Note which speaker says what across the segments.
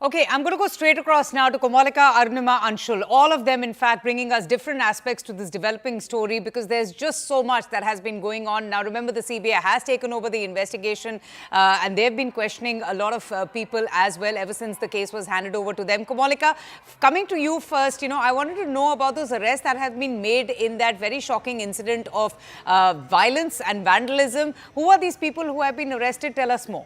Speaker 1: Okay, I'm going to go straight across now to Komalika, Arunima, Anshul. All of them, in fact, bringing us different aspects to this developing story because there's just so much that has been going on. Now, remember, the CBI has taken over the investigation and they've been questioning a lot of people as well ever since the case was handed over to them. Komalika, coming to you first, I wanted to know about those arrests that have been made in that very shocking incident of violence and vandalism. Who are these people who have been arrested? Tell us more.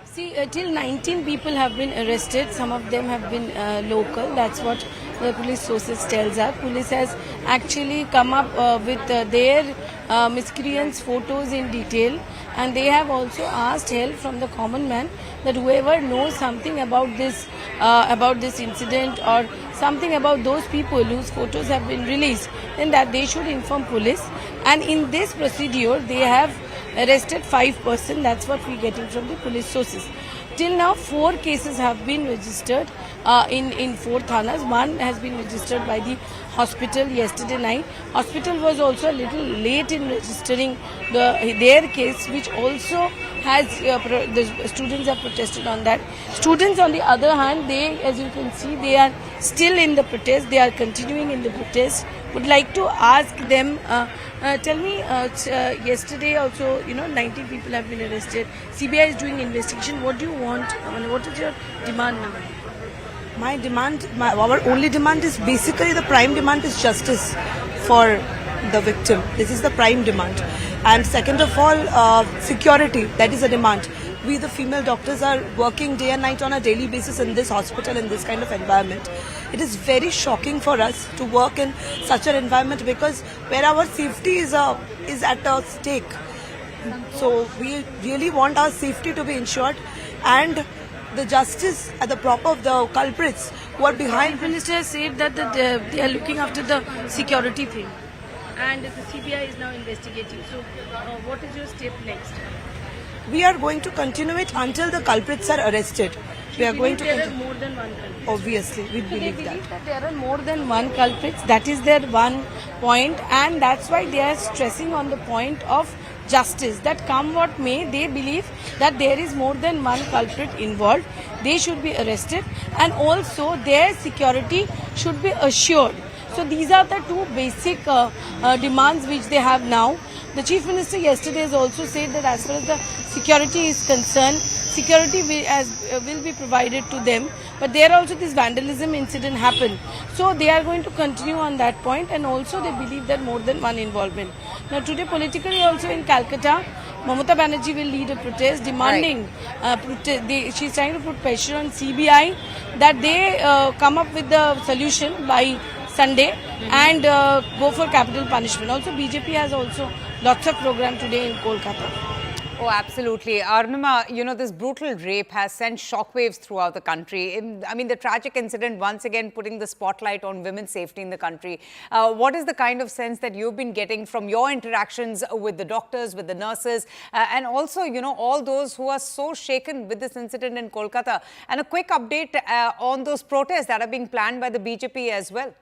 Speaker 2: See, till 19 people have been arrested. Some of them have been local. That's what the police sources tells us. Police has actually come up with their miscreants photos in detail, and they have also asked help from the common man that whoever knows something about this incident or something about those people whose photos have been released, then that they should inform police. And in this procedure, they have arrested 5 persons. That's what we're getting from the police sources. Till now, 4 cases have been registered in 4 thanas. One has been registered by the hospital yesterday night. Hospital was also a little late in registering their case, which also has the students have protested on that. Students, on the other hand, they, as you can see, they are still in the protest. They are continuing in the protest. Would like to ask them. Tell me, yesterday also, 19 people have been arrested. CBI is doing investigation. What do you want? What is your demand now?
Speaker 3: My demand, our only demand is basically the prime demand is justice for the victim. This is the prime demand. And second of all, security. That is a demand. We, the female doctors, are working day and night on a daily basis in this hospital, in this kind of environment. It is very shocking for us to work in such an environment because where our safety is at a stake. So we really want our safety to be ensured and the justice at the proper of the culprits who are behind.
Speaker 2: The minister said that they are looking after the security thing, and the CBI is now investigating. So, what is your step next?
Speaker 3: We are going to continue it until the culprits are arrested. We are going to.
Speaker 2: There are more than one culprit.
Speaker 3: Obviously, we
Speaker 2: So
Speaker 3: believe
Speaker 2: they believe
Speaker 3: that.
Speaker 2: that there are more than one culprits. That is their one point, and that's why they are stressing on the point of justice. That come what may, they believe that there is more than one culprit involved. They should be arrested, and also their security should be assured. So these are the 2 basic demands which they have now. The Chief Minister yesterday has also said that as far as the security is concerned, security will be provided to them. But there also this vandalism incident happened. So they are going to continue on that point, and also they believe that more than one involvement. Now today politically also in Calcutta, Mamata Banerjee will lead a protest demanding, she's trying to put pressure on CBI that they come up with the solution by Sunday and go for capital punishment. Also BJP has also lots of program today in Kolkata.
Speaker 1: Oh, absolutely. Arunima, this brutal rape has sent shockwaves throughout the country. The tragic incident once again putting the spotlight on women's safety in the country. What is the kind of sense that you've been getting from your interactions with the doctors, with the nurses, and also, all those who are so shaken with this incident in Kolkata? And a quick update on those protests that are being planned by the BJP as well.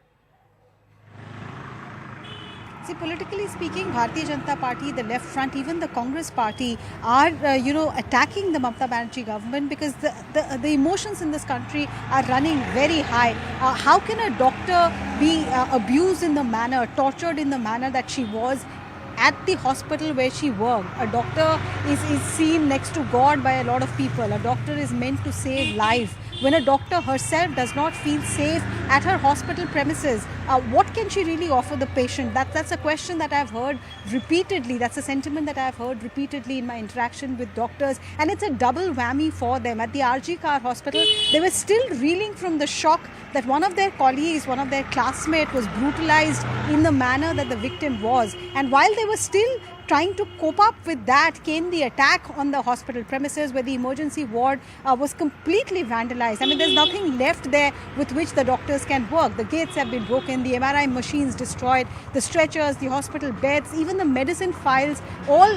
Speaker 4: See, politically speaking, Bharatiya Janata Party, the left front, even the Congress party are, attacking the Mamata Banerjee government because the emotions in this country are running very high. How can a doctor be abused in the manner, tortured in the manner that she was at the hospital where she worked? A doctor is seen next to God by a lot of people. A doctor is meant to save life. When a doctor herself does not feel safe at her hospital premises, what can she really offer the patient? That's a question that I've heard repeatedly. That's a sentiment that I've heard repeatedly in my interaction with doctors. And it's a double whammy for them. At the RG Kar Hospital, they were still reeling from the shock that one of their colleagues, one of their classmates was brutalized in the manner that the victim was. And while they were still trying to cope up with that, came the attack on the hospital premises where the emergency ward was completely vandalized. There's nothing left there with which the doctors can work. The gates have been broken, the MRI machines destroyed, the stretchers, the hospital beds, even the medicine files, all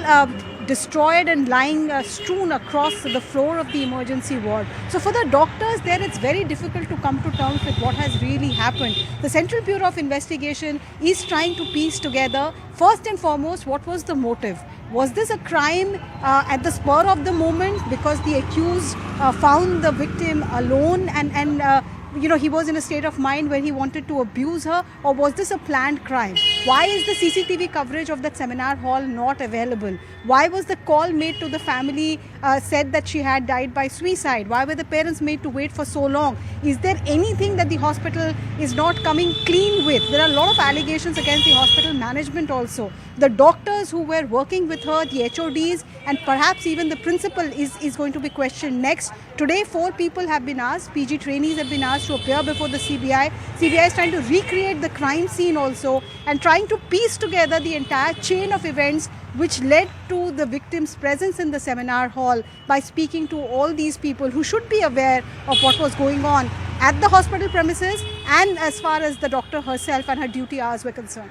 Speaker 4: destroyed and lying strewn across the floor of the emergency ward. So for the doctors there, it's very difficult to come to terms with what has really happened. The Central Bureau of Investigation is trying to piece together, first and foremost, what was the motive. Was this a crime at the spur of the moment because the accused found the victim alone and he was in a state of mind where he wanted to abuse her, or was this a planned crime? Why is the CCTV coverage of that seminar hall not available? Why was the call made to the family said that she had died by suicide? Why were the parents made to wait for so long? Is there anything that the hospital is not coming clean with? There are a lot of allegations against the hospital management also. The doctors who were working with her, the HODs, and perhaps even the principal is going to be questioned next. Today, 4 people have been asked, PG trainees have been asked to appear before the CBI. CBI is trying to recreate the crime scene also and trying to piece together the entire chain of events which led to the victim's presence in the seminar hall by speaking to all these people who should be aware of what was going on at the hospital premises and as far as the doctor herself and her duty hours were concerned.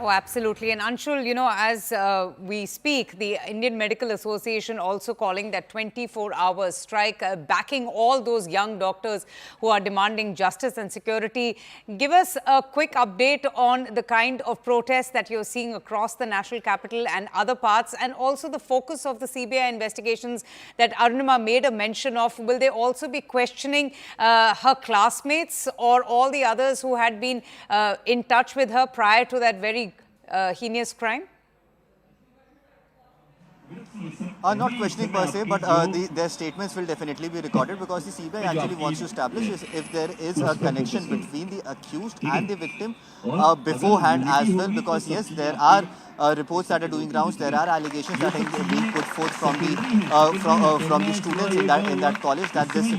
Speaker 1: Oh, absolutely. And Anshul, as we speak, the Indian Medical Association also calling that 24-hour strike, backing all those young doctors who are demanding justice and security. Give us a quick update on the kind of protests that you're seeing across the national capital and other parts, and also the focus of the CBI investigations that Arunima made a mention of. Will they also be questioning her classmates or all the others who had been in touch with her prior to that very heinous crime?
Speaker 5: Not questioning per se, but their statements will definitely be recorded, because the CBI actually wants to establish if there is a connection between the accused and the victim beforehand as well, because yes, there are reports that are doing rounds. There are allegations that are being put forth from the students in that college that this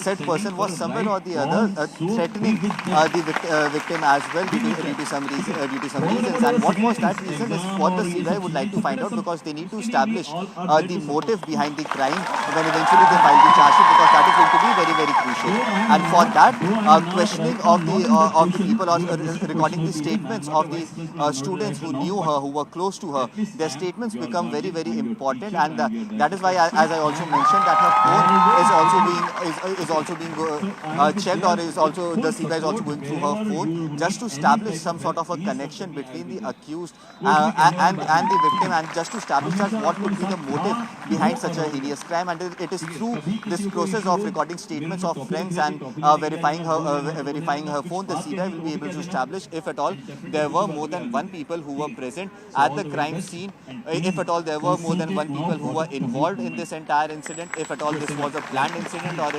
Speaker 5: said person was somewhere or the other threatening the victim as well due to some reasons. And what was that reason is what the CBI would like to find out, because they need to establish the motive behind the crime when eventually they file the charge sheet, because that is going to be very, very crucial. And for that, questioning of the people, or recording the statements of the students who knew her, who were close to her, their statements become very, very important. And that is why, as I also mentioned, that her phone is also being checked, or is also the CBI is also going through her phone just to establish some sort of a connection between the accused and the victim, and just to establish that what could be the motive behind such a heinous crime. And it is through this process of recording statements of friends and verifying her phone, the CBI will be able to establish if at all there were more than one people who were present at the crime scene, if at all there were more than one people who were involved in this entire incident, if at all this was a planned incident, or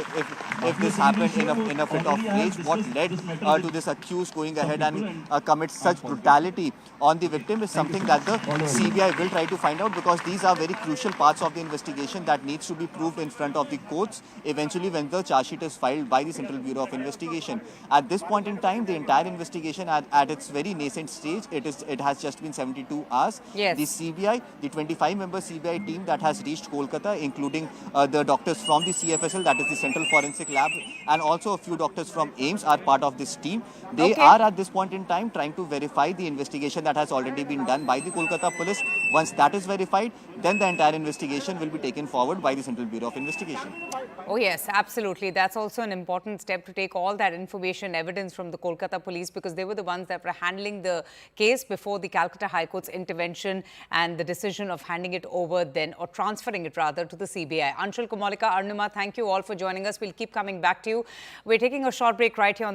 Speaker 5: if this happened in a fit of rage, what led to this accused going ahead and commit such brutality on the victim is something that the CBI will try to find out, because these are very crucial parts of the investigation that needs to be proved in front of the courts eventually when the charge sheet is filed by the Central Bureau of Investigation. At this point in time, the entire investigation at its very nascent stage, it has just been 72 hours.
Speaker 1: Yes.
Speaker 5: The CBI, the 25-member CBI team that has reached Kolkata, including the doctors from the CFSL, that is the Central Forensic Lab, and also a few doctors from AIIMS are part of this team. They are at this point in time trying to verify the investigation that has already been done by the Kolkata police. Once that is verified, then the entire investigation will be taken forward by the Central Bureau of Investigation.
Speaker 1: Oh yes, absolutely. That's also an important step, to take all that information, evidence from the Kolkata police, because they were the ones that were handling the case before the Calcutta High Court's intervention and the decision of handing it over then, or transferring it rather, to the CBI. Anshul, Komalika, Arunima, thank you all for joining us. We'll keep coming back to you. We're taking a short break right here on